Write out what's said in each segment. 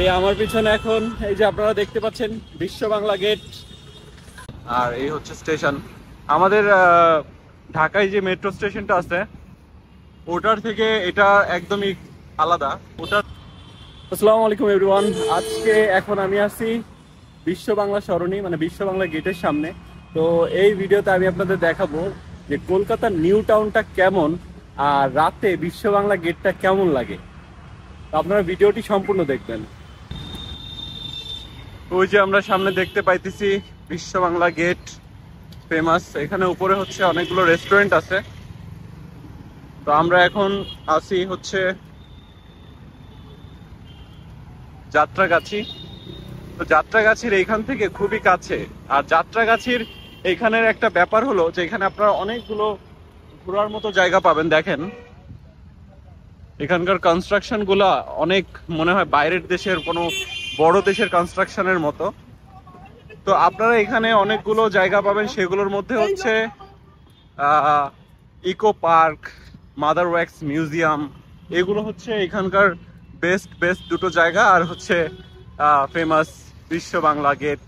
এই আমার পিছনে এখন এই যে আপনারা দেখতে পাচ্ছেন বিশ্ব বাংলা গেট। আর এই হচ্ছে স্টেশন আমাদের ঢাকায় যে মেট্রো স্টেশনটা আছে ওটার থেকে এটা একদমই আলাদা। ওটা আসসালামু আলাইকুম এভরিওয়ান। আজকে এখন আমি আছি বিশ্ব বাংলা সরণি মানে বিশ্ব বাংলা গেটের সামনে। তো এই ভিডিওতে আমি আপনাদের দেখাবো যে কলকাতার নিউ টাউনটা কেমন আর রাতে বিশ্ব বাংলা গেটটা কেমন লাগে। তো আপনারা ভিডিওটি সম্পূর্ণ দেখবেন। ওই যে আমরা সামনে দেখতে পাইতেছি বিশ্ব বাংলা গেট ফেমাস। এখানে উপরে হচ্ছে অনেকগুলো রেস্টুরেন্ট আছে। তো আমরা এখন আছি হচ্ছে যাত্রাগাছি। তো যাত্রাগাছির এইখান থেকে খুবই কাছে। আর যাত্রাগাছির এইখানের একটা ব্যাপার হলো যে এখানে আপনারা অনেকগুলো ঘোরার মতো জায়গা পাবেন। দেখেন এখানকার কনস্ট্রাকশন গুলা অনেক মনে হয় বাইরের দেশের কোনো বড় দেশের কনস্ট্রাকশনের মতো। তো আপনারা এখানে অনেকগুলো জায়গা পাবেন, সেগুলোর মধ্যে হচ্ছে eco park, mother wax museum, এগুলো হচ্ছে এখানকার বেস্ট বেস্ট দুটো জায়গা। আর হচ্ছে ফেমাস বিশ্ব বাংলা গেট।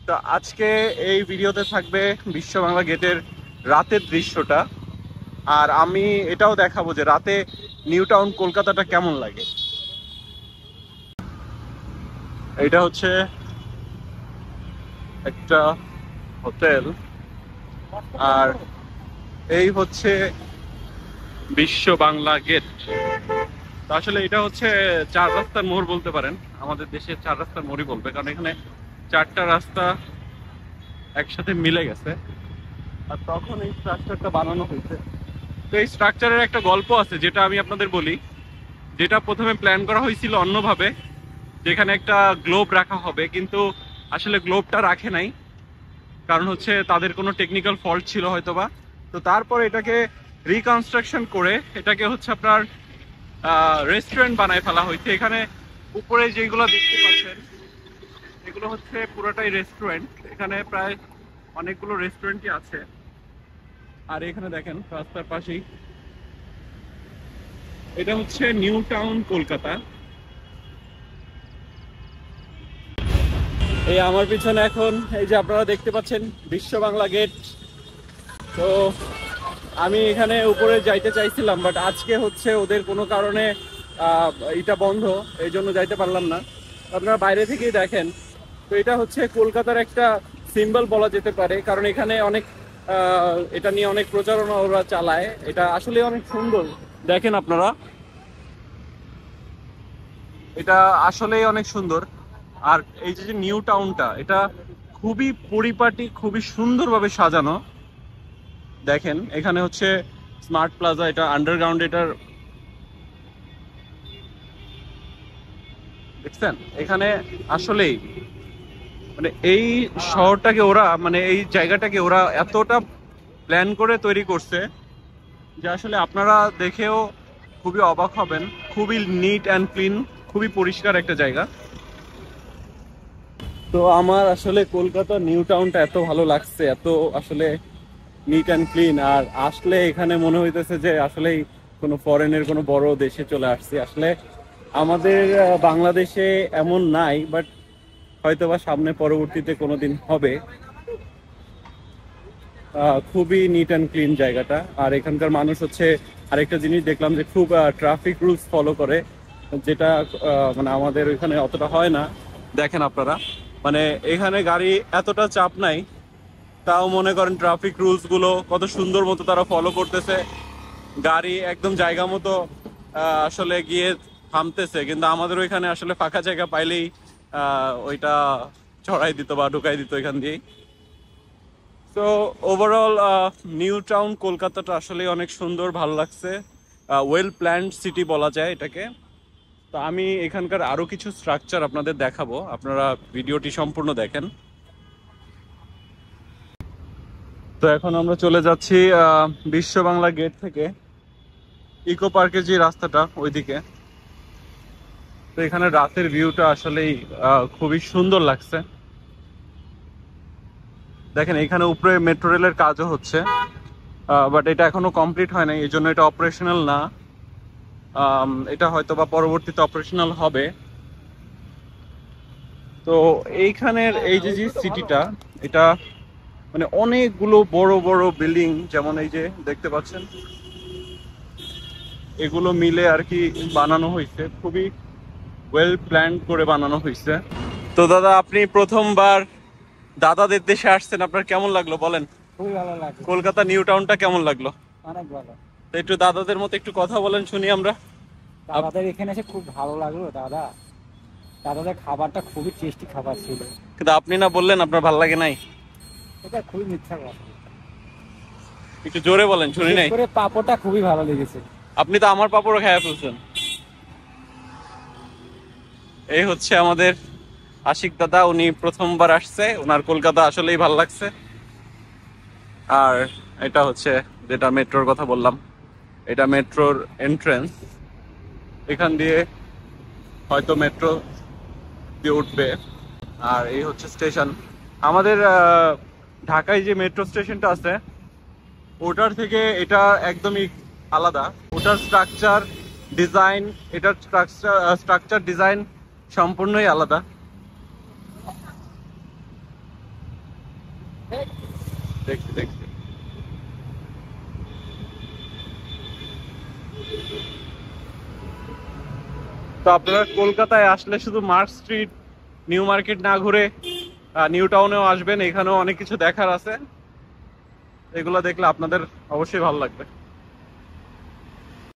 তো আজকে এই ভিডিওতে থাকবে বিশ্ব বাংলা গেটের রাতের দৃশ্যটা। আর আমি এটাও দেখাবো যে রাতে নিউ টাউন কলকাতাটা কেমন লাগে। এটা হচ্ছে একটা হোটেল আর এই হচ্ছে বিশ্ব বাংলা গেট। তো আসলে এটা হচ্ছে চার রাস্তার মোড় বলতে পারেন, আমাদের দেশে চার রাস্তার মোড়ই বলবে, কারণ এখানে চারটা রাস্তা একসাথে মিলে গেছে আর তখন এই স্ট্রাকচারটা বানানো হয়েছে। তো এই স্ট্রাকচারের একটা গল্প আছে যেটা আমি আপনাদের বলি। যেটা প্রথমে প্ল্যান করা হয়েছিল অন্যভাবে, যেখানে একটা গ্লোব রাখা হবে, কিন্তু আসলে গ্লোবটা রাখে নাই, কারণ হচ্ছে তাদের কোনো টেকনিক্যাল ফল্ট ছিল হয়তোবা। তো তারপর এটাকে রিকনস্ট্রাকশন করে এটাকে হচ্ছে আপনার রেস্টুরেন্ট বানায় ফেলা হয়েছে। এখানে উপরে যেগুলো দেখতে পাচ্ছেন এগুলো হচ্ছে পুরোটাই রেস্টুরেন্ট। এখানে প্রায় অনেকগুলো রেস্টুরেন্টই আছে। আর এখানে দেখেন রাস্তার পাশেই এটা হচ্ছে নিউ টাউন কলকাতা। এই আমার পিছনে এখন এই যে আপনারা দেখতে পাচ্ছেন বিশ্ব বাংলা গেট। তো আমি এখানে উপরে যাইতে চাইছিলাম, বাট আজকে হচ্ছে ওদের কোনো কারণে এটা বন্ধ, এই জন্য যাইতে পারলাম না। আপনারা বাইরে থেকেই দেখেন। তো এটা হচ্ছে কলকাতার একটা সিম্বল বলা যেতে পারে, কারণ এখানে অনেক এটা নিয়ে অনেক প্রচারণা ওরা চালায়। এটা আসলে অনেক সুন্দর, দেখেন আপনারা, এটা আসলেই অনেক সুন্দর। আর এই যে যে নিউ টাউনটা এটা খুবই পরিপাটি, খুবই সুন্দরভাবে সাজানো। দেখেন এখানে হচ্ছে স্মার্ট প্লাজা, এটা আন্ডারগ্রাউন্ড, এটার দেখছেন এখানে আসলেই মানে এই শহরটাকে ওরা মানে এই জায়গাটাকে ওরা এতটা প্ল্যান করে তৈরি করছে যে আসলে আপনারা দেখেও খুবই অবাক হবেন। খুবই নিট অ্যান্ড ক্লিন, খুবই পরিষ্কার একটা জায়গা। তো আমার আসলে কলকাতা নিউ টাউনটা এত ভালো লাগছে, এত আসলে নিট অ্যান্ড ক্লিন। আর আসলে এখানে মনে হইতেছে যে আসলেই কোনো ফরেনের কোনো বড় দেশে চলে আসছি। আসলে আমাদের বাংলাদেশে এমন নাই, বাট হয়তোবা সামনে পরবর্তীতে কোনোদিন হবে। খুবই নিট অ্যান্ড ক্লিন জায়গাটা। আর এখানকার মানুষ হচ্ছে আরেকটা জিনিস দেখলাম যে খুব ট্রাফিক রুলস ফলো করে, যেটা মানে আমাদের ওইখানে অতটা হয় না। দেখেন আপনারা মানে এখানে গাড়ি এতটা চাপ নাই, তাও মনে করেন ট্রাফিক রুলস গুলো কত সুন্দর মতো তারা ফলো করতেছে। গাড়ি একদম জায়গা মতো আসলে গিয়ে থামতেছে, কিন্তু আমাদের ওইখানে আসলে ফাঁকা জায়গা পাইলেই ওইটা ছড়াই দিত বা ঢুকাই দিত এখান দিয়েই। তো ওভারঅল নিউ টাউন কলকাতাটা আসলে অনেক সুন্দর, ভালো লাগছে। ওয়েল প্ল্যান্ড সিটি বলা যায় এটাকে। তো আমি এখানকার আরো কিছু স্ট্রাকচার আপনাদের দেখাবো, আপনারা ভিডিওটি সম্পূর্ণ দেখেন। তো এখন আমরা চলে যাচ্ছি বিশ্ব বাংলা গেট থেকে ইকো পার্কের যে রাস্তাটা ওইদিকে। তো এখানে রাতের ভিউটা আসলেই খুবই সুন্দর লাগছে। দেখেন এখানে উপরে মেট্রো রেলের কাজও হচ্ছে, বাট এটা এখনো কমপ্লিট হয় নাই, এই জন্য এটা অপারেশনাল না। এটা হয়তো বা পরবর্তীতে অপারেশনাল হবে। তো এইখানের এই যে যে সিটিটা, এটা মানে অনেকগুলো বড় বড় বিল্ডিং, যেমন এই যে দেখতে পাচ্ছেন, এগুলো মিলে আর কি বানানো হয়েছে, খুবই ওয়েল প্ল্যান করে বানানো হয়েছে। তো দাদা, আপনি প্রথমবার দাদাদের দেশে আসছেন, আপনার কেমন লাগলো বলেন? খুবই ভালো লাগে, কলকাতা নিউ টাউনটা কেমন লাগলো? অনেক ভালো। তো একটু দাদাদের মতো একটু কথা বলেন, শুনি আমরা। দাদাদের এখানে এসে খুব ভালো লাগলো। দাদাদের খাবারটা খুবই টেস্টি খাবার ছিল। কিন্তু আপনি না বললেন আপনার ভালো লাগে নাই? এটা খুবই মিথ্যা কথা। একটু জোরে বলেন, শুনি বিশেষ নাই। করে পাঁপড়টা খুবই ভালো লেগেছে। আপনি তো আমার পাপড়ও খেয়ে ফেলছেন। এই হচ্ছে আমাদের আশিক দাদা, উনি প্রথমবার আসছে, ওনার কলকাতা আসলেই ভালো লাগছে। আর এটা হচ্ছে যেটা মেট্রোর কথা বললাম, এটা মেট্রোর এন্ট্রেন্স। এখান দিয়ে হয়তো মেট্রো দিয়ে উঠবে। আর এই হচ্ছে স্টেশন। আমাদের ঢাকায় যে মেট্রো স্টেশনটা আছে, ওটার থেকে এটা একদমই আলাদা। ওটার স্ট্রাকচার ডিজাইন, এটার স্ট্রাকচার ডিজাইন সম্পূর্ণই আলাদা। দেখছি দেখছি। তো আপনারা কলকাতায় আসলে শুধু মার্ক স্ট্রিট, নিউ মার্কেট না ঘুরে নিউ টাউনেও আসবেন, এখানেও অনেক কিছু দেখার আছে। এগুলো দেখলে আপনাদের অবশ্যই ভালো লাগবে।